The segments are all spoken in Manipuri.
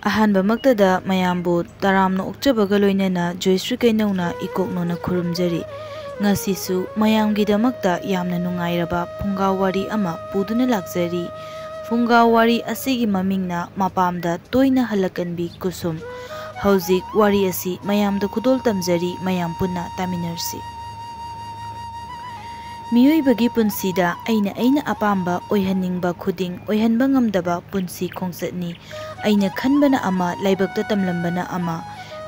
ꯑꯍꯥꯟꯕꯃꯛꯇꯗ ꯃꯌꯥꯝꯕꯨ ꯇꯔꯥꯝꯅ ꯑꯣꯛꯆꯕꯒ ꯂꯣꯏꯅꯅ ꯖꯣꯏꯁ꯭ꯔꯤ ꯀꯩꯅꯧꯅ ꯏꯀꯣꯛꯅꯣꯅ ꯈꯨꯔꯨꯝꯖꯔꯤ꯫ ꯉꯁꯤꯁꯨ ꯃꯌꯥꯝꯒꯤꯗꯃꯛꯇ ꯌꯥꯝꯅ ꯅꯨꯡꯉꯥꯏꯔꯕ ꯐꯨꯡꯒꯥ ꯋꯥꯔꯤ ꯑꯃ ꯄꯨꯗꯨꯅ ꯂꯥꯛꯆꯔꯤ꯫ ꯐꯨꯡꯒꯥ ꯋꯥꯔꯤ ꯑꯁꯤꯒꯤ ꯃꯃꯤꯡꯅ ꯃꯄꯥꯝꯗ ꯇꯣꯏꯅ ꯍꯜꯂꯛꯀꯟꯕꯤ ꯀꯨꯁꯨꯝ꯫ ꯍꯧꯖꯤꯛ ꯋꯥꯔꯤ ꯑꯁꯤ ꯃꯌꯥꯝꯗ ꯈꯨꯗꯣꯜ ꯇꯝꯖꯔꯤ, ꯃꯌꯥꯝ ꯄꯨꯟꯅ ꯇꯥꯃꯤꯟꯅꯔꯁꯤ꯫ ꯃꯤꯑꯣꯏꯕꯒꯤ ꯄꯨꯟꯁꯤꯗ ꯑꯩꯅ ꯑꯄꯥꯝꯕ ꯑꯣꯏꯍꯟꯅꯤꯡꯕ ꯈꯨꯗꯤꯡ ꯑꯣꯏꯍꯟꯕ ꯉꯝꯗꯕ ꯄꯨꯟꯁꯤ ꯈꯣꯡꯆꯠꯅꯤ꯫ ꯑꯩꯅ ꯈꯟꯕꯅ ꯑꯃ, ꯂꯥꯏꯕꯛꯇ ꯇꯝꯂꯝꯕꯅ ꯑꯃ꯫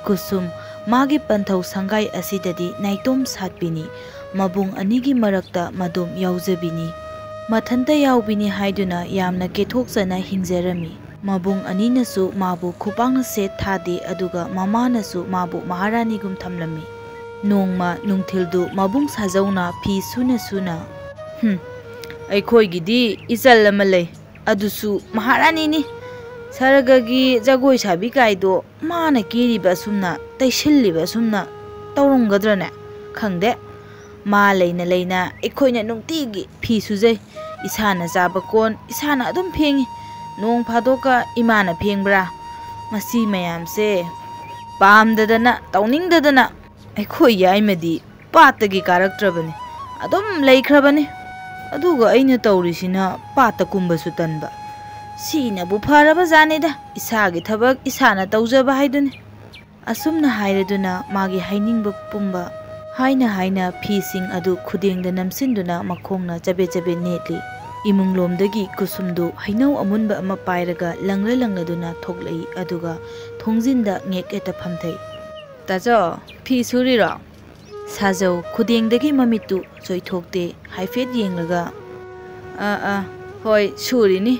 ꯀꯨꯁꯨꯝ ꯃꯥꯒꯤ ꯄꯟꯊꯧ ꯁꯪꯒꯥꯏ ꯑꯁꯤꯗꯗꯤ ꯅꯥꯏꯇꯣꯝ ꯁꯥꯠꯄꯤꯅꯤ꯫ ꯃꯕꯨꯡ ꯑꯅꯤꯒꯤ ꯃꯔꯛꯇ ꯃꯗꯣꯝ ꯌꯥꯎꯖꯕꯤꯅꯤ꯫ ꯃꯊꯟꯇ ꯌꯥꯎꯕꯤꯅꯤ ꯍꯥꯏꯗꯨꯅ ꯌꯥꯝꯅ ꯀꯦꯊꯣꯛꯆꯅ ꯍꯤꯡꯖꯔꯝꯃꯤ꯫ ꯃꯕꯨꯡ ꯑꯅꯤꯅꯁꯨ ꯃꯥꯕꯨ ꯈꯨꯄꯥꯛꯅ ꯁꯦꯠ ꯊꯥꯗꯦ, ꯑꯗꯨꯒ ꯃꯃꯥꯅꯁꯨ ꯃꯥꯕꯨ ꯃꯍꯥꯔꯥꯅꯤꯒꯨꯝ ꯊꯝꯂꯝꯃꯤ꯫ ꯅꯣꯡꯃ ꯅꯨꯡꯊꯤꯜꯗꯨ ꯃꯕꯨꯡ ꯁꯥꯖꯧꯅ ꯐꯤ ꯁꯨꯅ ꯁꯨꯅ "ꯑꯩꯈꯣꯏꯒꯤꯗꯤ ꯏꯆꯜ ꯑꯃ ꯂꯩ, ꯑꯗꯨꯁꯨ ꯃꯍꯥꯔꯥꯅꯤꯅꯤ꯫ ꯁꯔꯒꯒꯤ ꯖꯒꯣꯏ ꯁꯥꯕꯤ ꯀꯥꯏꯗꯣ ꯃꯥꯅ ꯀꯦꯔꯤꯕ ꯑꯁꯨꯝꯅ, ꯇꯩꯁꯤꯜꯂꯤꯕ ꯑꯁꯨꯝꯅ ꯇꯧꯔꯝꯒꯗ꯭ꯔꯅꯦ? ꯈꯪꯗꯦ꯫ ꯃꯥ ꯂꯩꯅ ꯂꯩꯅ ꯑꯩꯈꯣꯏꯅ ꯅꯨꯡꯇꯤꯒꯤ ꯐꯤ ꯁꯨꯖꯩ꯫ ꯏꯁꯥꯅ ꯆꯥꯕ ꯀꯣꯟ ꯏꯁꯥꯅ ꯑꯗꯨꯝ ꯐꯦꯡꯉꯤ꯫ ꯅꯣꯡ ꯐꯥꯗꯣꯛꯀ ꯏꯃꯥꯅ ꯐꯦꯡꯕ꯭ꯔꯥ? ꯃꯁꯤ ꯃꯌꯥꯝꯁꯦ ꯄꯥꯝꯗꯗꯅ, ꯇꯧꯅꯤꯡꯗꯗꯅ ꯑꯩꯈꯣꯏ ꯌꯥꯏꯃꯗꯤ ꯄꯥꯠꯇꯒꯤ ꯀꯥꯔꯛꯇ꯭ꯔꯕꯅꯤ, ꯑꯗꯨꯝ ꯂꯩꯈ꯭ꯔꯕꯅꯤ꯫ ꯑꯗꯨꯒ ꯑꯩꯅ ꯇꯧꯔꯤꯁꯤꯅ ꯄꯥꯠꯇ ꯀꯨꯝꯕꯁꯨ ꯇꯟꯕ꯫ ꯁꯤꯅꯕꯨ ꯐꯔꯕ ꯖꯥꯠꯅꯤꯗ, ꯏꯁꯥꯒꯤ ꯊꯕꯛ ꯏꯁꯥꯅ ꯇꯧꯖꯕ ꯍꯥꯏꯗꯨꯅꯤ"꯫ ꯑꯁꯨꯝꯅ ꯍꯥꯏꯔꯗꯨꯅ ꯃꯥꯒꯤ ꯍꯥꯏꯅꯤꯡꯕ ꯄꯨꯝꯕ ꯍꯥꯏꯅ ꯐꯤꯁꯤꯡ ꯑꯗꯨ ꯈꯨꯗꯦꯡꯗ ꯅꯝꯁꯤꯟꯗꯨꯅ ꯃꯈꯣꯡꯅ ꯆꯕꯦꯠ ꯆꯕꯦꯠ ꯅꯦꯠꯂꯤ꯫ ꯏꯃꯨꯡꯂꯣꯝꯗꯒꯤ ꯀꯨꯁꯨꯝꯗꯨ ꯍꯩꯅꯧ ꯑꯃꯨꯟꯕ ꯑꯃ ꯄꯥꯏꯔꯒ ꯂꯪꯂꯗꯨꯅ ꯊꯣꯛꯂꯛꯏ, ꯑꯗꯨꯒ ꯊꯣꯡꯖꯤꯟꯗ ꯉꯦꯛ ꯍꯦꯛꯇ ꯐꯝꯊꯩ꯫ "ꯇꯥꯆꯧ, ꯐꯤ ꯁꯨꯔꯤꯔꯣ?" ꯁꯥꯖꯧ ꯈꯨꯗꯦꯡꯗꯒꯤ ꯃꯃꯤꯠꯇꯨ ꯆꯣꯏꯊꯣꯛꯇꯦ, ꯍꯥꯏꯐꯦꯠ ꯌꯦꯡꯂꯒ ꯍꯣꯏ ꯁꯨꯔꯤꯅꯤ꯫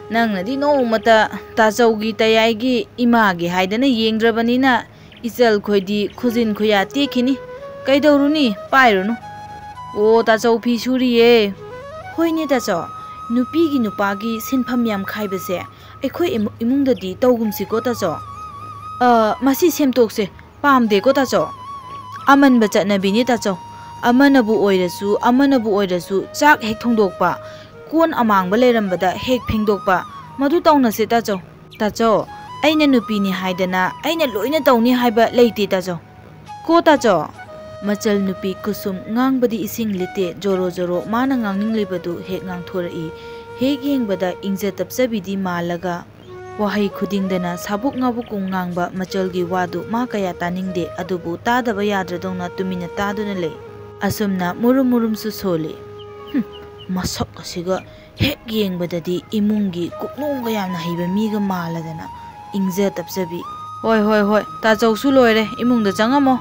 ꯅꯪꯅꯗꯤ ꯅꯣꯡꯃꯇ ꯇꯥꯆꯧꯒꯤ ꯇꯌꯥꯏꯒꯤ ꯏꯃꯥꯒꯤ ꯍꯥꯏꯗꯅ ꯌꯦꯡꯗ꯭ꯔꯕꯅꯤꯅ ꯏꯆꯜꯈꯣꯏꯗꯤ ꯈꯨꯖꯤꯟ ꯈꯨꯌꯥ ꯇꯦꯛꯈꯤꯅꯤ꯫ ꯀꯩꯗꯧꯔꯨꯅꯤ, ꯄꯥꯏꯔꯨꯅꯨ꯫ "ꯑꯣ, ꯇꯥꯆꯧ ꯐꯤ ꯁꯨꯔꯤꯌꯦ"꯫ "ꯍꯣꯏꯅꯦ ꯇꯥꯆꯧ, ꯅꯨꯄꯤꯒꯤ ꯅꯨꯄꯥꯒꯤ ꯁꯤꯟꯐꯝ ꯌꯥꯝ ꯈꯥꯏꯕꯁꯦ ꯑꯩꯈꯣꯏ ꯏꯃꯨꯡꯗꯗꯤ ꯇꯧꯒꯨꯝꯁꯤꯀꯣ ꯇꯥꯆꯧ꯫ ꯃꯁꯤ ꯁꯦꯝꯇꯣꯛꯁꯦ, ꯄꯥꯝꯗꯦꯀꯣ ꯇꯥꯆꯧ꯫ ꯑꯃꯟꯕ ꯆꯠꯅꯕꯤꯅꯤ ꯇꯥꯆꯧ꯫ ꯑꯃꯅꯕꯨ ꯑꯣꯏꯔꯁꯨ ꯆꯥꯛ ꯍꯦꯛ ꯊꯣꯡꯗꯣꯛꯄ, ꯀꯣꯟ ꯑꯃꯥꯡꯕ ꯂꯩꯔꯝꯕꯗ ꯍꯦꯛ ꯐꯦꯡꯗꯣꯛꯄ, ꯃꯗꯨ ꯇꯧꯅꯁꯦ ꯇꯥꯆꯧ꯫ "ꯇꯥꯆꯧ, ꯑꯩꯅ ꯅꯨꯄꯤꯅꯤ ꯍꯥꯏꯗꯅ ꯑꯩꯅ ꯂꯣꯏꯅ ꯇꯧꯅꯤ ꯍꯥꯏꯕ ꯂꯩꯇꯦ ꯇꯥꯆꯧ"꯫ "ꯀꯣ ꯇꯥꯆꯧ"꯫ ꯃꯆꯜ ꯅꯨꯄꯤ ꯀꯨꯁꯨꯝ ꯉꯥꯡꯕꯗꯤ ꯏꯁꯤꯡ ꯂꯤꯇꯦ, ꯖꯣꯔꯣ ꯖꯣꯔꯣ ꯃꯥꯅ ꯉꯥꯡꯅꯤꯡꯂꯤꯕꯗꯨ ꯍꯦꯛ ꯉꯥꯡꯊꯣꯔꯛꯏ꯫ ꯍꯦꯛ ꯌꯦꯡꯕꯗ ꯏꯪꯖ ꯇꯞꯆꯕꯤꯗꯤ ꯃꯥꯜꯂꯒ ꯋꯥꯍꯩ ꯈꯨꯗꯤꯡꯗꯅ ꯁꯥꯕꯨꯛ ꯉꯥꯕꯨꯛꯀꯨꯝ ꯉꯥꯡꯕ ꯃꯆꯜꯒꯤ ꯋꯥꯗꯨ ꯃꯥ ꯀꯌꯥ ꯇꯥꯅꯤꯡꯗꯦ, ꯑꯗꯨꯕꯨ ꯇꯥꯗꯕ ꯌꯥꯗ꯭ꯔꯗꯧꯅ ꯇꯨꯃꯤꯟꯅ ꯇꯥꯗꯨꯅ ꯂꯩ꯫ ꯑꯁꯨꯝꯅ ꯃꯨꯔꯨꯝꯁꯨ ꯁꯣꯜꯂꯤ꯫ ꯃꯁꯛ ꯑꯁꯤꯒ ꯍꯦꯛ ꯌꯦꯡꯕꯗꯗꯤ ꯏꯃꯨꯡꯒꯤ ꯀꯨꯞꯅꯣꯝꯒ ꯌꯥꯝꯅ ꯍꯩꯕ ꯃꯤꯒ ꯃꯥꯜꯂꯗꯅ ꯏꯪꯖ ꯇꯞꯆꯕꯤ꯫ "ꯍꯣꯏ, ꯇꯥꯆꯧꯁꯨ ꯂꯣꯏꯔꯦ, ꯏꯃꯨꯡꯗ ꯆꯪꯉꯝꯃꯣ"꯫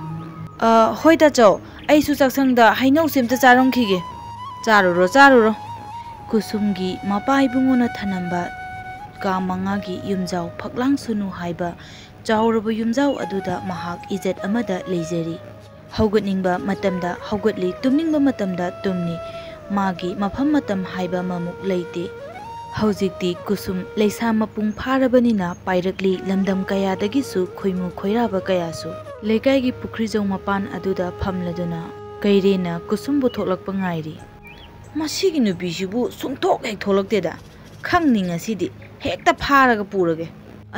"ꯍꯣꯏ ꯇꯥꯆꯧ, ꯑꯩꯁꯨ ꯆꯥꯛꯁꯪꯗ ꯍꯩꯅꯧꯁꯦ ꯑꯝꯇ ꯆꯥꯔꯝꯈꯤꯒꯦ"꯫ ꯆꯥꯔꯨꯔꯣ꯫ ꯀꯨꯁꯨꯝꯒꯤ ꯃꯄꯥ ꯏꯕꯨꯡꯉꯣꯅ ꯊꯅꯝꯕ ꯀꯥ 5ꯒꯤ ꯌꯨꯝꯖꯥꯎ ꯐꯛꯂꯥꯡ ꯁꯨꯅꯨ ꯍꯥꯏꯕ ꯆꯥꯎꯔꯕ ꯌꯨꯝꯖꯥꯎ ꯑꯗꯨꯗ ꯃꯍꯥꯛ ꯏꯖꯠ ꯑꯃꯗ ꯂꯩꯖꯔꯤ꯫ ꯍꯧꯒꯠꯅꯤꯡꯕ ꯃꯇꯝꯗ ꯍꯧꯒꯠꯂꯤ, ꯇꯨꯝꯅꯤꯡꯕ ꯃꯇꯝꯗ ꯇꯨꯝꯅꯤ꯫ ꯃꯥꯒꯤ ꯃꯐꯝ ꯃꯇꯝ ꯍꯥꯏꯕ ꯑꯃꯃꯨꯛ ꯂꯩꯇꯦ꯫ ꯍꯧꯖꯤꯛꯇꯤ ꯀꯨꯁꯨꯝ ꯂꯩꯁꯥ ꯃꯄꯨꯡ ꯐꯥꯔꯕꯅꯤꯅ ꯄꯥꯏꯔꯛꯂꯤ ꯂꯝꯗꯝ ꯀꯌꯥꯗꯒꯤꯁꯨ ꯈꯣꯏꯃꯨ ꯈꯣꯏꯔꯥꯕ ꯀꯌꯥꯁꯨ꯫ ꯂꯩꯀꯥꯏꯒꯤ ꯄꯨꯈ꯭ꯔꯤꯖꯧ ꯃꯄꯥꯟ ꯑꯗꯨꯗ ꯐꯝꯂꯗꯨꯅ ꯀꯩꯔꯦꯟꯅ ꯀꯨꯁꯨꯝꯕꯨ ꯊꯣꯛꯂꯛꯄ ꯉꯥꯏꯔꯤ꯫ "ꯃꯁꯤꯒꯤ ꯅꯨꯄꯤꯁꯤꯕꯨ ꯁꯨꯡꯊꯣꯛ ꯍꯦꯛ ꯊꯣꯛꯂꯛꯇꯦꯗ, ꯈꯪꯅꯤ ꯉꯁꯤꯗꯤ ꯍꯦꯛꯇ ꯐꯥꯔꯒ ꯄꯨꯔꯒꯦ"꯫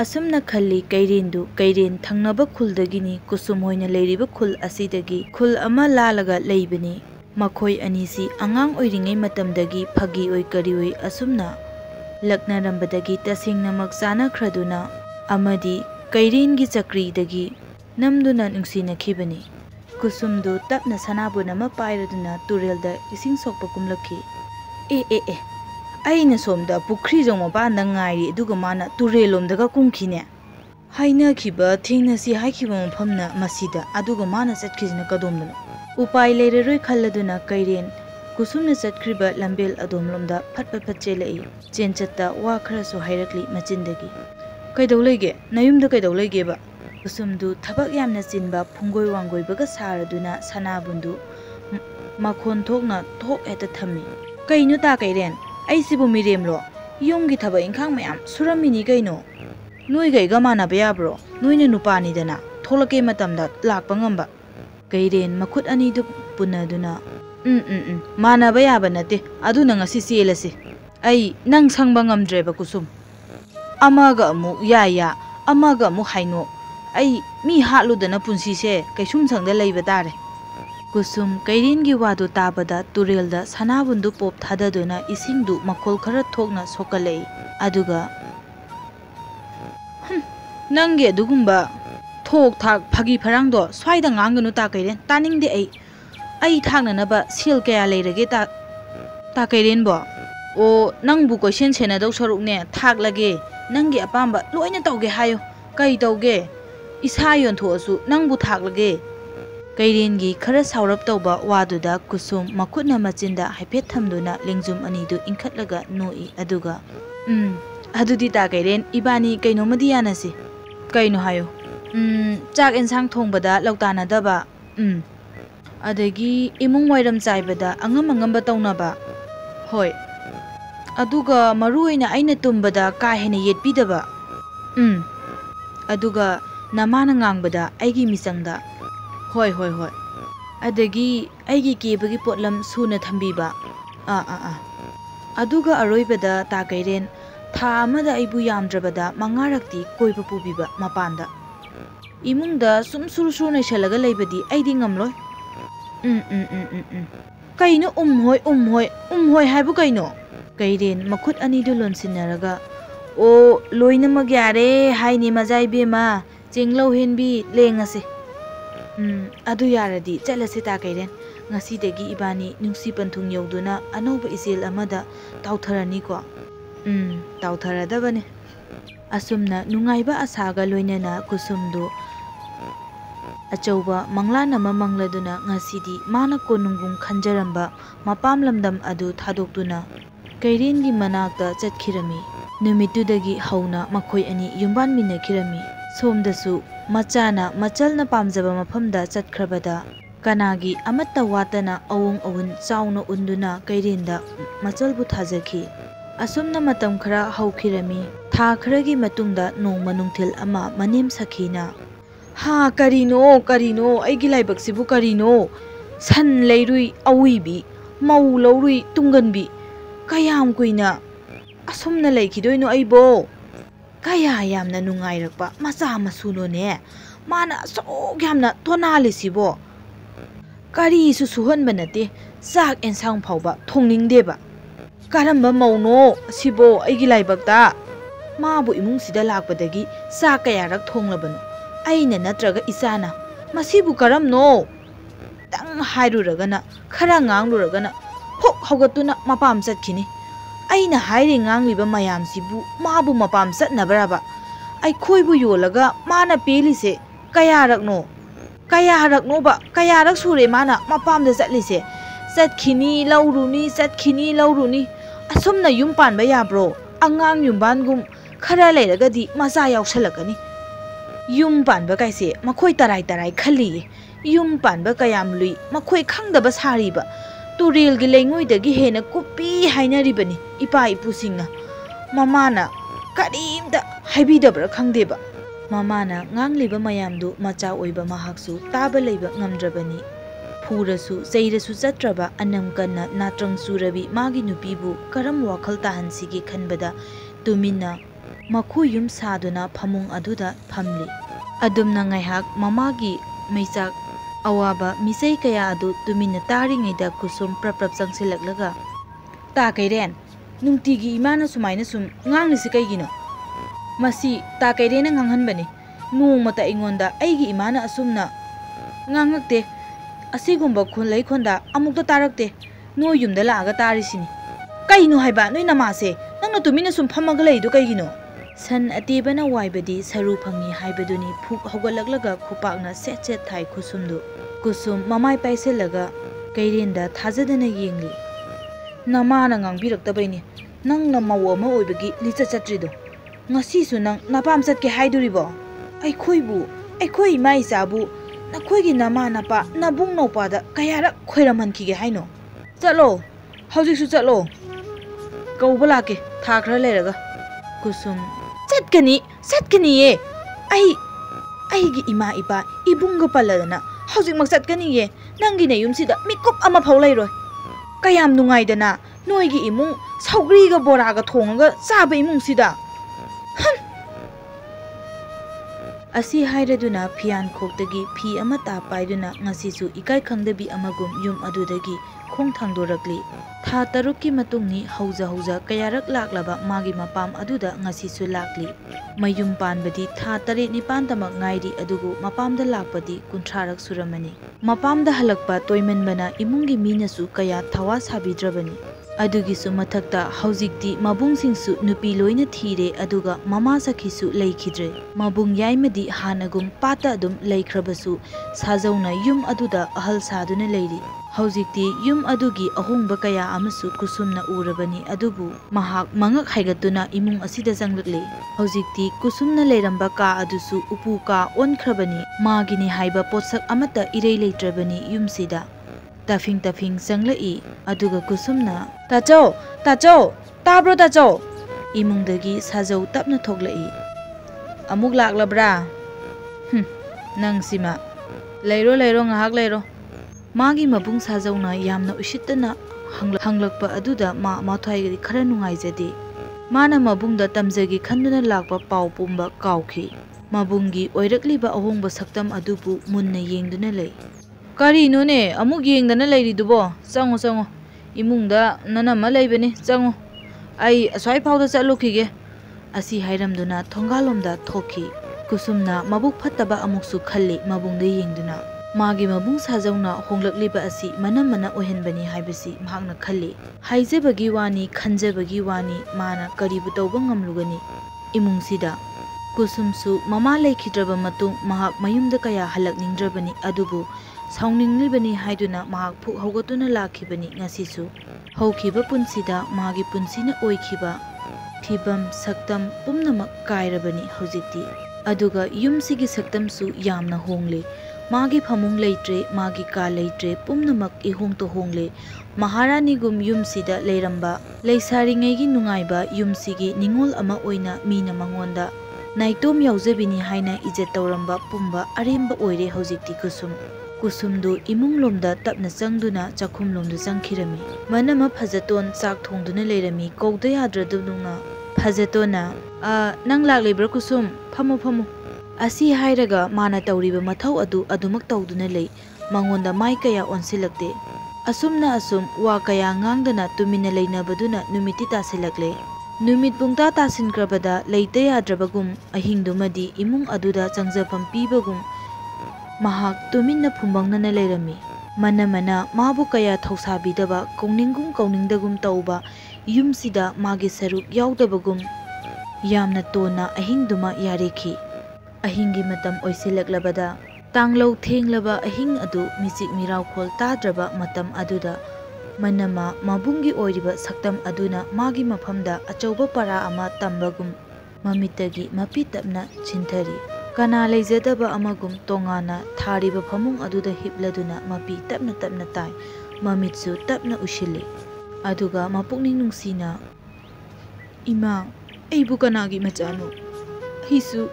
ꯑꯁꯨꯝꯅ ꯈꯜꯂꯤ ꯀꯩꯔꯦꯟꯗꯨ꯫ ꯀꯩꯔꯦꯟ ꯊꯪꯅꯕ ꯈꯨꯜꯗꯒꯤꯅꯤ, ꯀꯨꯁꯨꯝ ꯍꯣꯏꯅ ꯂꯩꯔꯤꯕ ꯈꯨꯜ ꯑꯁꯤꯗꯒꯤ ꯈꯨꯜ ꯑꯃ ꯂꯥꯜꯂꯒ ꯂꯩꯕꯅꯤ꯫ ꯃꯈꯣꯏ ꯑꯅꯤꯁꯤ ꯑꯉꯥꯡ ꯑꯣꯏꯔꯤꯉꯩ ꯃꯇꯝꯗꯒꯤ ꯐꯥꯒꯤ ꯑꯣꯏ ꯀꯔꯤ ꯑꯁꯨꯝꯅ ꯂꯛꯅꯔꯝꯕꯗꯒꯤ ꯇꯁꯦꯡꯅꯃꯛ ꯆꯥꯅꯈ꯭ꯔꯗꯨꯅ ꯑꯃꯗꯤ ꯀꯩꯔꯦꯟꯒꯤ ꯆꯀ꯭ꯔꯤꯗꯒꯤ ꯅꯝꯗꯨꯅ ꯅꯨꯡꯁꯤꯅꯈꯤꯕꯅꯤ꯫ ꯀꯨꯁꯨꯝꯗꯨ ꯇꯞꯅ ꯁꯅꯥꯕꯨꯟ ꯑꯃ ꯄꯥꯏꯔꯗꯨꯅ ꯇꯨꯔꯦꯜꯗ ꯏꯁꯤꯡ ꯁꯣꯛꯄ ꯀꯨꯝꯂꯛꯈꯤ꯫ ꯑꯩꯅ ꯁꯣꯝꯗ ꯄꯨꯈ꯭ꯔꯤꯖꯧ ꯃꯄꯥꯟꯗ ꯉꯥꯏꯔꯤ, ꯑꯗꯨꯒ ꯃꯥꯅ ꯇꯨꯔꯦꯜꯂꯣꯝꯗꯒ ꯀꯨꯝꯈꯤꯅꯦ꯫ ꯍꯥꯏꯅꯈꯤꯕ, ꯊꯦꯡꯅꯁꯤ ꯍꯥꯏꯈꯤꯕ ꯃꯐꯝꯅ ꯃꯁꯤꯗ, ꯑꯗꯨꯒ ꯃꯥꯅ ꯆꯠꯈꯤꯁꯤꯅ ꯀꯗꯣꯝꯗꯅꯣ? ꯎꯄꯥꯏ ꯂꯩꯔꯔꯣꯏ ꯈꯜꯂꯗꯨꯅ ꯀꯩꯔꯦꯟ ꯀꯨꯁꯨꯝꯅ ꯆꯠꯈ꯭ꯔꯤꯕ ꯂꯝꯕꯦꯜ ꯑꯗꯣꯝꯂꯣꯝꯗ ꯐꯠ ꯆꯦꯜꯂꯛꯏ꯫ ꯆꯦꯟꯆꯠꯇ ꯋꯥ ꯈꯔꯁꯨ ꯍꯥꯏꯔꯛꯂꯤ ꯃꯆꯤꯟꯗꯒꯤ꯫ "ꯀꯩꯗꯧ ꯂꯩꯒꯦ? ꯅꯌꯨꯝꯗ ꯀꯩꯗꯧ ꯂꯩꯒꯦꯕ?" ꯀꯨꯁꯨꯝꯗꯨ ꯊꯕꯛ ꯌꯥꯝꯅ ꯆꯤꯟꯕ, ꯐꯨꯡꯒꯣꯏ ꯋꯥꯡꯒꯣꯏꯕꯒ ꯁꯥꯔꯗꯨꯅ ꯁꯅꯥꯕꯨꯟꯗꯨ ꯃꯈꯣꯟ ꯊꯣꯛꯅ ꯊꯣꯛ ꯍꯦꯛꯇ ꯊꯝꯃꯤ꯫ "ꯀꯩꯅꯣ ꯇꯥ ꯀꯩꯔꯦꯟ, ꯑꯩꯁꯤꯕꯨ ꯃꯤꯔꯦꯝꯂꯣ? ꯌꯨꯝꯒꯤ ꯊꯕꯛ ꯏꯪꯈꯥꯡ ꯃꯌꯥꯝ ꯁꯨꯔꯝꯃꯤꯅꯤ ꯀꯩꯅꯣ꯫ ꯅꯣꯏꯒ ꯑꯩꯒ ꯃꯥꯟꯅꯕ ꯌꯥꯕ꯭ꯔꯣ? ꯅꯣꯏꯅ ꯅꯨꯄꯥꯅꯤꯗꯅ ꯊꯣꯛꯂꯛꯀꯦ ꯃꯇꯝꯗ ꯂꯥꯛꯄ ꯉꯝꯕ"꯫ ꯀꯩꯔꯦꯟ ꯃꯈꯨꯠ ꯑꯅꯤꯗꯨ ꯄꯨꯟꯅꯗꯨꯅ "ꯃꯥꯟꯅꯕ ꯌꯥꯕ ꯅꯠꯇꯦ, ꯑꯗꯨꯅ ꯉꯁꯤ ꯆꯦꯜꯂꯁꯤ꯫ ꯑꯩ ꯅꯪ ꯁꯪꯕ ꯉꯝꯗ꯭ꯔꯦꯕ ꯀꯨꯁꯨꯝ꯫ ꯑꯃꯒ ꯑꯃꯨꯛ ꯌꯥ, ꯑꯃꯒ ꯑꯃꯨꯛ ꯍꯥꯏꯅꯣ ꯑꯩ ꯃꯤ ꯍꯥꯠꯂꯨꯗꯅ ꯄꯨꯟꯁꯤꯁꯦ ꯀꯩꯁꯨꯝꯁꯪꯗ ꯂꯩꯕ ꯇꯥꯔꯦ ꯀꯨꯁꯨꯝ ꯀꯩꯔꯦꯟꯒꯤ ꯋꯥꯗꯨ ꯇꯥꯕꯗ ꯇꯨꯔꯦꯜꯗ ꯁꯅꯥꯕꯨꯟꯗꯨ ꯄꯣꯞ ꯊꯥꯗꯗꯨꯅ ꯏꯁꯤꯡꯗꯨ ꯃꯈꯣꯜ ꯈꯔ ꯊꯣꯛꯅ ꯁꯣꯛꯀꯠꯂꯛꯏ ꯑꯗꯨꯒ ꯅꯪꯒꯤ ꯑꯗꯨꯒꯨꯝꯕ ꯊꯣꯛ ꯊꯥꯛ ꯐꯥꯒꯤ ꯐꯔꯥꯡꯗꯣ ꯁ꯭ꯋꯥꯏꯗ ꯉꯥꯡꯒꯅꯨ ꯇꯥ ꯀꯩꯔꯦꯟ ꯇꯥꯅꯤꯡꯗꯦ ꯑꯩ ꯊꯥꯛꯅꯅꯕ ꯁꯦꯜ ꯀꯌꯥ ꯂꯩꯔꯒꯦ ꯇꯥ ꯀꯩꯔꯦꯟꯕꯣ ꯑꯣ ꯅꯪꯕꯨ ꯀꯣꯏꯁꯦꯟ ꯁꯦꯟꯅꯗꯧ ꯁꯔꯨꯛꯅꯦ ꯊꯥꯛꯂꯒꯦ ꯅꯪꯒꯤ ꯑꯄꯥꯝꯕ ꯂꯣꯏꯅ ꯇꯧꯒꯦ ꯍꯥꯏꯌꯣ ꯀꯩ ꯇꯧꯒꯦ ꯏꯁꯥ ꯌꯣꯟꯊꯣꯛꯑꯁꯨ ꯅꯪꯕꯨ ꯊꯥꯛꯂꯒꯦ ꯀꯩꯔꯦꯟꯒꯤ ꯈꯔ ꯁꯥꯎꯔꯞ ꯇꯧꯕ ꯋꯥꯗꯨꯗ ꯀꯨꯁꯨꯝ ꯃꯈꯨꯠꯅ ꯃꯆꯤꯟꯗ ꯍꯥꯏꯐꯦꯠ ꯊꯝꯗꯨꯅ ꯂꯦꯡꯖꯨꯝ ꯑꯅꯤꯗꯨ ꯏꯟꯈꯠꯂꯒ ꯅꯣꯛꯏ ꯑꯗꯨꯒ ꯑꯗꯨꯗꯤ ꯇꯥ ꯀꯩꯔꯦꯟ ꯏꯕꯥꯅꯤ ꯀꯩꯅꯣꯃꯗꯤ ꯌꯥꯅꯁꯤ ꯀꯩꯅꯣ ꯍꯥꯏꯌꯣ ꯆꯥꯛ ꯑꯦꯟꯁꯥꯡ ꯊꯣꯡꯕꯗ ꯂꯧꯇꯥꯅꯗꯕ ꯑꯗꯒꯤ ꯏꯃꯨꯡ ꯋꯥꯏꯔꯝ ꯆꯥꯏꯕꯗ ꯑꯉꯝꯕ ꯇꯧꯅꯕ ꯍꯣꯏ ꯑꯗꯨꯒ ꯃꯔꯨ ꯑꯣꯏꯅ ꯑꯩꯅ ꯇꯨꯝꯕꯗ ꯀꯥ ꯍꯦꯟꯅ ꯌꯦꯠꯄꯤꯗꯕ ꯑꯗꯨꯒ ꯅꯃꯥꯅ ꯉꯥꯡꯕꯗ ꯑꯩꯒꯤ ꯃꯤꯆꯪꯗ ꯍꯣꯏ ꯑꯗꯒꯤ ꯑꯩꯒꯤ ꯀꯦꯕꯒꯤ ꯄꯣꯠꯂꯝ ꯁꯨꯅ ꯊꯝꯕꯤꯕ ꯑꯗꯨꯒ ꯑꯔꯣꯏꯕꯗ ꯇꯥ ꯀꯩꯔꯦꯟ ꯊꯥ ꯑꯃꯗ ꯑꯩꯕꯨ ꯌꯥꯝꯗ꯭ꯔꯕꯗ 5ꯔꯛꯇꯤ ꯀꯣꯏꯕ ꯄꯨꯕꯤꯕ ꯃꯄꯥꯟꯗ 이문다 숨수르수 내샬라가 레이버디 아이디 ngamloi kaino umhoi haibu kaino kairen makut anidu lonsinaraga o loinamag yare haini majai bema chenglo henbi lengase adu yaradi chalase ta kairen ngasidagi ibani nungsi panthung yoduna anoba isel amada tautharani ko tautharadabane asumna nungaiba asaga loinana kusumdu achauba manglana mamangladuna ngasidi mana konungum khanjaramba mapam lamdam adu thadokduna kairengi manakta chatkhirami numitudagi hauna makhoi ani yumban minakhirami somdasu machana machalna pamjaba mafamda chatkrabada kanagi amatta watana awung awun chauna unduna kairenda machalbu thajaki asumna matam khara haukhirami tha kharagi matungda nongma nungthil ama manem sakhina ha karino aigi laibaksibu karino san leirui awibi mau laurui tunganbi kayam kuina asumna laikhidoino aibo kaya yamna nungairakpa macha masuno ne mana sok yamna tonalisibo kari su suhonba nate sak ensang phauba thongningdeba karamba mauno sibo aigi laibakta mabu imungsida lakpadagi sak kayarak thonglabano aina natraga isana masibu karamno tang hairuragana khara ngangluragana hok hogatuna mapam chatkhini aina hairi ngangliba mayamsibu mabu mapam chatnabraba ai khoibu yolaga mana pelise kayarakno ba kayarak sure mana mapamda chatlise chatkhini lauruni asumna yum panba yabro angang yumbangum khara leiragadi macha yausalakani yum panba kaise makhoi tarai khali yum panba kayam lui makhoi khangdaba sariba turil gi lengoidagi hena kupi hainaribani ipa ipusinga mamana karimda haibidabra khangdeba mamana ngangliba mayamdu macha oiba mahaksu taba leiba ngamdrabani phurasu chairasu chatraba anam kanna natrang surabi magi nupibu karam wakhal tahansigi khanbada tumina makhu yum saduna phamung aduda phamli adumna ngaihak mamagi meichak awaba misai kaya adu tumina taringaida kusum praprap changsilaklaga ta kairen nungtigi imana sumaina sum nganglisi kaigino masi ta kairena nganghanbani nungmata ingonda aigi imana asumna ngangakte asigumba khunlai khonda amukta tarakte no yumda laaga tarisini kaino haiba noi namase nangna tumina sum phamaga leidu kaigino san atebana waibadi saru phangi haibaduni phuk hogalaklaga khupakna set thai khusumdu kusum mamai paiselaga kairenda thajadana yengli namana ngangbiraktabaini nangna mawo ma oibagi licha chatrido ngasi su nang napam chatke haiduribo aikhoi mai sabu nakhoigi nama napa nabung nopada kayara khoiramankhige haino chalo hauji su chalo kaubala ke thakra leraga kusum satkani ye aigi ima ipa ibunga paladana hauji mak satkani ye nangi ne yumsida mikup ama phaulairoi kayam nungaidana noigi imung saugri ga bora ga thonga chaba imung sida Asi hairaduna phiyan khoktagi phi amata paiduna ngasisu ikai khangdabi amagum yum adudagi khong thangdorakli tha tarukki matungni hauja kayarak laklaba magi mapam aduda ngasisu lakli mayum panbadi tha tare nipan tamak ngairi adugu mapamda lakpadi kunthrarak suramani mapamda halakpa toimanbana imungi minasu kaya thawa sabidrabani adugisu mathakta haujikti mabungsingsu nupi loina thire aduga mama sakhisu leikhidre mabung yaimadi hanagum pata adum leikhrabasu sajauna yum aduda ahal saduna leiri haujikti yum adugi ahongba kaya amasu kusumna urabani adubu mahak mangak haigatuna imung asida janglakle haujikti kusumna leiramba ka adusu upu ka onkrabani magini haiba potsak amata irei leitrabani yumsida tafing changlai aduga kusumna tacho tabro tacho imungdagi sajau tapna thoklai amuk laklabra nang sima leiro ngahak leiro magi mabung sajauna yamna usittana hanglakpa aduda ma thaigari khara nungaijade mana mabungda tamjagi khanduna lakpa pau pumba kaukhi mabungi oirakliba ahongba saktam adubu munna yengduna lei kari none amuk yengdana leiridubo chango imungda nanama leibani chango ai aswai phauda chalukhige asi hairamduna thongalomda thoki kusumna mabuk phattaba amuksu khalli mabungda yengduna magi mabung sajauna honglakliba asi mana ohenbani haibasi mahakna khalli haijebagi wani khanjebagi wani mana karibu tawba ngamlugani imungsida kusumsu mama leikhidraba matung mahak mayumda kaya halakningdrabani adubu saunninglibani haiduna mahak phuk haugatuna lakhibani ngasisu haukiba punsida magi punsina oikhiba thibam saktam pumnamak kairabani haujikti aduga yumsigi saktamsu yamna hongle magi phamung leitre magi ka leitre pumnamak ihongto hongle maharani gum yumsida leiramba leisaringaigi nungaiba yumsigi ningol ama oina mina mangonda naitom yaujabini haina ije tawramba pumba aremba oire haujikti kusumdu imunglomda tapna changduna chakhumlomda changkhirami manama phajaton chak thongduna leirami kouda yadradunga phajatona nang laklibra kusum phamu asi hairaga mana tawriba mathau adumak tawduna lei mangonda mai kaya onsilakte asumna wa kaya ngangdana tumina leinabaduna numiti tasilakle numit pungta tasinkrabada leite yadrabagum ahingdumadi imung aduda changjapam pibagum mahak tuminna phumbangnana leirami mana mabu kaya thausabidaba kauningdagum tauba yumsida magi saruk yaudabagum yamna tona ahingduma yarekhi ahingi matam oisilaklabada tanglau thenglaba ahing adu misik mirau khol tadraba matam aduda manama mabungi oiriba saktam aduna magi maphamda achauba para ama tambagum mamitagi mapitapna chinthari kana leijadaba amagum tongana thariba phamung aduda hipladuna mapi tapna tai mamitsu tapna ushili aduga mapukning nungsina ima eibu kanagi machano hisu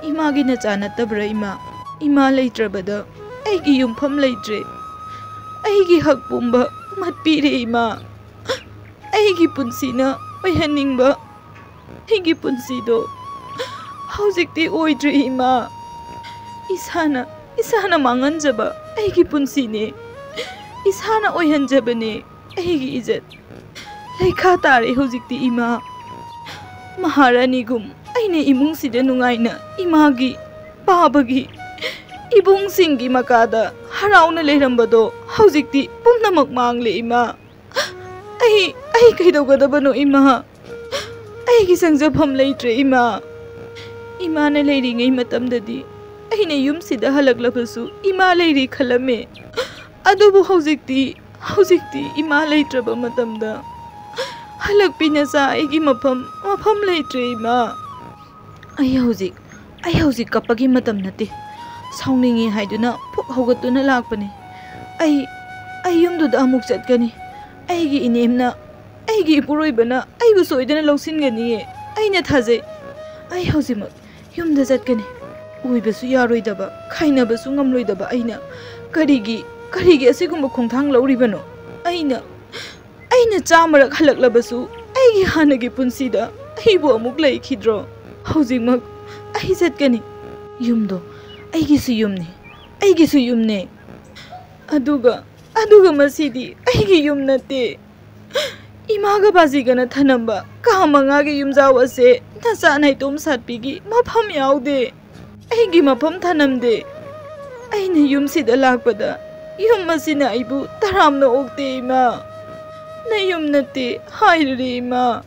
imagi nachana tabra ima leitrabada aigi yumpham leitre aigi hakpumba matpire ima aigi punsina oihaningba aigi punsido haujikti oidre ima isana manganjaba aigi punsine isana oihanjabane aigi ijat leikha tare haujikti ima maharani gum aine imung sida nungaina imagi babagi ibung singi makada harauna leirambado haujikti pumnamak mangle ima ai kaidaugadabano ima aigi sangjapam leitre ima na leiringai matamdadi aine yumsida halaklabasu ima leiri khalame adubu haujikti ima leitraba matamda halakpina sa aigi mafam leitre ima ai haujik kapagi matam nate saungningi haiduna phuk haugatuna lakpani ai yumduda amuk chatkani aigi inemna aigi ipuroibana aibu soidana lausingani aina thajai ai haujimak yumda chatkani oibasu yaroidaba khainabasu ngamloidaba aina karigi asigumba khongthang lauribano aina chamarak halaklabasu aigi hanagi punsida aibu amuk leikhidro haujikmak ai chatkani Yumdo ꯑꯩꯒꯤꯁꯨ ꯌꯨꯝꯅꯤ ꯑꯩꯒꯤꯁꯨ ꯌꯨꯝꯅꯦ ꯑꯗꯨꯒ ꯃꯁꯤꯗꯤ ꯑꯩꯒꯤ ꯌꯨꯝ ꯅꯠꯇꯦ 이마가 바지가나 타는바 까망하게 윰자와세 나사 나이톰 사피기 마팜 야우데 아이기 마팜 타남데 아이네 윰시다 락바다 윰마시나 아이부 따람나 옥데 이마 나 윰나테 하이르리 이마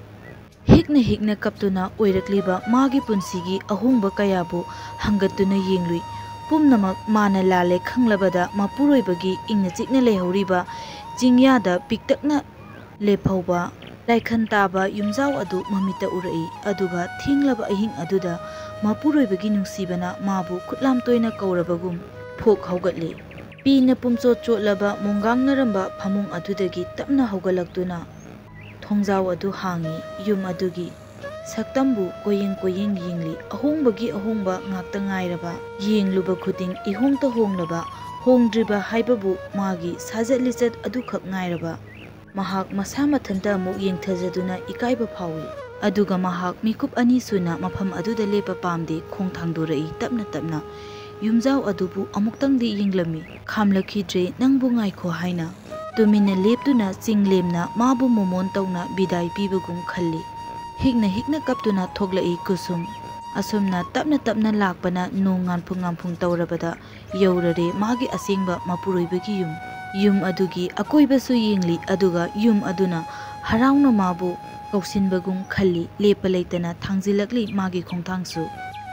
ꯍꯤꯛꯅ ꯀꯞꯇꯨꯅ ꯑꯣꯏꯔꯛꯂꯤꯕ ꯃꯥꯒꯤ ꯄꯨꯟꯁꯤꯒꯤ ꯑꯍꯣꯡꯕ ꯀꯌꯥꯕꯨ ꯍꯪꯒꯠꯇꯨꯅ ꯌꯦꯡꯂꯨꯏ ꯄꯨꯝꯅꯃꯛ ꯃꯥꯅ ꯂꯥꯜꯂꯦ ꯈꯪꯂꯕꯗ ꯃꯄꯨꯔꯣꯏꯕꯒꯤ ꯏꯪꯅ ꯆꯤꯛꯅ ꯂꯩꯍꯧꯔꯤꯕ ꯆꯤꯡꯌꯥꯗ ꯄꯤꯛꯇꯛꯅ ꯂꯦꯞꯍꯧꯕ ꯂꯥꯏꯈꯟ ꯇꯥꯕ ꯌꯨꯝꯖꯥꯎ ꯑꯗꯨ ꯃꯃꯤꯠꯇ ꯎꯔꯛꯏ ꯑꯗꯨꯒ ꯊꯦꯡꯂꯕ ꯑꯍꯤꯡ ꯑꯗꯨꯗ ꯃꯄꯨꯔꯣꯏꯕꯒꯤ ꯅꯨꯡꯁꯤꯕꯅ ꯃꯥꯕꯨ ꯈꯨꯠꯂꯥꯝ ꯇꯣꯏꯅ ꯀꯧꯔꯕꯒꯨꯝ ꯐꯣꯛ ꯍꯧꯒꯠꯂꯤ ꯄꯤꯅ ꯄꯨꯝꯆꯣꯠ ꯆꯣꯠꯂꯕ ꯃꯣꯡꯒꯥꯡꯅꯔꯝꯕ ꯐꯃꯨꯡ ꯑꯗꯨꯗꯒꯤ ꯇꯞꯅ ꯍꯧꯒꯠꯂꯛꯇꯨꯅ ꯊꯣꯡꯖꯥꯎ ꯑꯗꯨ ꯍꯥꯡꯏ ꯌꯨꯝ ꯑꯗꯨꯒꯤ ꯁꯛꯇꯝꯕꯨ ꯀꯣꯌꯦꯡ ꯌꯦꯡꯂꯤ ꯑꯍꯣꯡꯕꯒꯤ ꯑꯍꯣꯡꯕ ꯉꯥꯛꯇ ꯉꯥꯏꯔꯕ ꯌꯦꯡꯂꯨꯕ ꯈꯨꯗꯤꯡ ꯏꯍꯣꯡꯇ ꯍꯣꯡꯂꯕ ꯍꯣꯡꯗ꯭ꯔꯤꯕ ꯍꯥꯏꯕꯕꯨ ꯃꯥꯒꯤ ꯁꯥꯖꯠ ꯂꯤꯆꯠ ꯑꯗꯨꯈꯛ ꯉꯥꯏꯔꯕ ꯃꯍꯥꯛ ꯃꯁꯥ ꯃꯊꯟꯇ ꯑꯃꯨꯛ ꯌꯦꯡꯊꯖꯗꯨꯅ ꯏꯀꯥꯏꯕ ꯐꯥꯎꯏ ꯑꯗꯨꯒ ꯃꯍꯥꯛ ꯃꯤꯀꯨꯞ ꯑꯅꯤ ꯁꯨꯅ ꯃꯐꯝ ꯑꯗꯨꯗ ꯂꯦꯞꯄ ꯄꯥꯝꯗꯦ ꯈꯣꯡ ꯊꯥꯡꯗꯣꯔꯛꯏ ꯇꯞꯅ ꯌꯨꯝꯖꯥꯎ ꯑꯗꯨꯕꯨ ꯑꯃꯨꯛꯇꯪꯗꯤ ꯌꯦꯡꯂꯝꯃꯤ ꯈꯥꯝꯂꯛꯈꯤꯗ꯭ꯔꯦ ꯅꯪꯕꯨ ꯉꯥꯏꯈꯣ ꯍꯥꯏꯅ ꯇꯨꯃꯤꯟꯅ ꯂꯦꯞꯇꯨꯅ ꯆꯤꯡꯂꯦꯝꯅ ꯃꯥꯕꯨ ꯃꯣꯃꯣꯟ ꯇꯧꯅ ꯕꯤꯗꯥꯏ ꯄꯤꯕꯒꯨꯝ ꯈꯜꯂꯤ ꯍꯤꯛꯅ ꯀꯞꯇꯨꯅ ꯊꯣꯛꯂꯛꯏ ꯀꯨꯁꯨꯝ ꯑꯁꯨꯝꯅ ꯇꯞꯅ ꯂꯥꯛꯄꯅ ꯅꯣꯡ ꯉꯥꯟꯐꯨꯡ ꯇꯧꯔꯕꯗ ꯌꯧꯔꯔꯦ ꯃꯥꯒꯤ ꯑꯁꯦꯡꯕ ꯃꯄꯨꯔꯣꯏꯕꯒꯤ ꯌꯨꯝ ꯑꯗꯨꯒꯤ ꯑꯀꯣꯏꯕꯁꯨ ꯌꯦꯡꯂꯤ ꯑꯗꯨꯒ ꯌꯨꯝ ꯑꯗꯨꯅ ꯍꯔꯥꯎꯅ ꯃꯥꯕꯨ ꯀꯧꯁꯤꯟꯕꯒꯨꯝ ꯈꯜꯂꯤ ꯂꯦꯞꯄ ꯂꯩꯇꯅ ꯊꯥꯡꯖꯤꯜꯂꯛꯂꯤ ꯃꯥꯒꯤ ꯈꯣꯡꯊꯥꯡꯁꯨ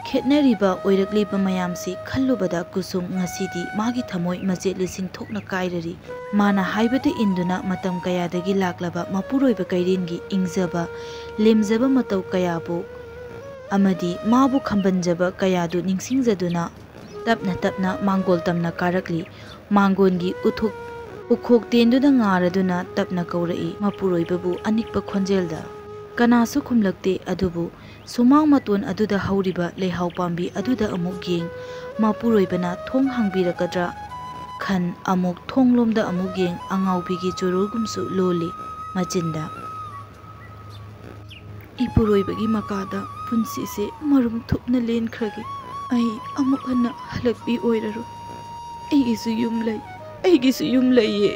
ꯈꯦꯠꯅꯔꯤꯕ ꯑꯣꯏꯔꯛꯂꯤꯕ ꯃꯌꯥꯝꯁꯤ ꯈꯜꯂꯨꯕꯗ ꯀꯨꯁꯨꯝ ꯉꯁꯤꯗꯤ ꯃꯥꯒꯤ ꯊꯃꯣꯏ ꯃꯆꯦꯠ ꯂꯤꯁꯤꯡ ꯊꯣꯛꯅ ꯀꯥꯏꯔꯔꯤ ꯃꯥꯅ ꯍꯥꯏꯕꯗꯨ ꯏꯟꯗꯨꯅ ꯃꯇꯝ ꯀꯌꯥꯗꯒꯤ ꯂꯥꯛꯂꯕ ꯃꯄꯨꯔꯣꯏꯕ ꯀꯩꯔꯦꯟꯒꯤ ꯏꯪꯖꯕ ꯂꯦꯝꯖꯕ ꯃꯇꯧ ꯀꯌꯥꯕꯨ ꯑꯃꯗꯤ ꯃꯥꯕꯨ ꯈꯝꯕꯟꯖꯕ ꯀꯌꯥꯗꯨ ꯅꯤꯡꯁꯤꯡꯖꯗꯨꯅ ꯇꯞꯅ ꯃꯥꯡꯒꯣꯜ ꯇꯝꯅ ꯀꯥꯔꯛꯂꯤ ꯃꯥꯡꯒꯣꯟꯒꯤ ꯎꯈꯣꯛ ꯇꯦꯟꯗꯨꯅ ꯉꯥꯔꯗꯨꯅ ꯇꯞꯅ ꯀꯧꯔꯛꯏ ꯃꯄꯨꯔꯣꯏꯕꯕꯨ ꯑꯅꯤꯛꯄ ꯈꯣꯟꯖꯦꯜꯗ ꯀꯅꯥꯁꯨ ꯈꯨꯝꯂꯛꯇꯦ ꯑꯗꯨꯕꯨ ꯁꯨꯃꯥꯡ ꯃꯇꯣꯟ ꯑꯗꯨꯗ ꯍꯧꯔꯤꯕ ꯂꯩꯍꯥꯎ ꯄꯥꯝꯕꯤ ꯑꯗꯨꯗ ꯑꯃꯨꯛ ꯌꯦꯡ ꯃꯄꯨꯔꯣꯏꯕꯅ ꯊꯣꯡ ꯍꯥꯡꯕꯤꯔꯛꯀꯗ꯭ꯔꯥ ꯈꯟ ꯑꯃꯨꯛ ꯊꯣꯡꯂꯣꯝꯗ ꯑꯃꯨꯛ ꯌꯦꯡ ꯑꯉꯥꯎꯕꯤꯒꯤ ꯆꯨꯔꯨꯔꯒꯨꯝꯁꯨ ꯂꯣꯜꯂꯤ ꯃꯆꯤꯟꯗ ꯏꯄꯨꯔꯣꯏꯕꯒꯤ ꯃꯀꯥꯗ ꯄꯨꯟꯁꯤꯁꯦ ꯃꯔꯨꯝ ꯊꯨꯞꯅ ꯂꯦꯟꯈ꯭ꯔꯒꯦ ꯑꯩ ꯑꯃꯨꯛ ꯍꯟꯅ ꯍꯜꯂꯛꯄꯤ ꯑꯣꯏꯔꯔꯣꯏ ꯑꯩꯒꯤꯁꯨ ꯌꯨꯝ ꯂꯩꯌꯦ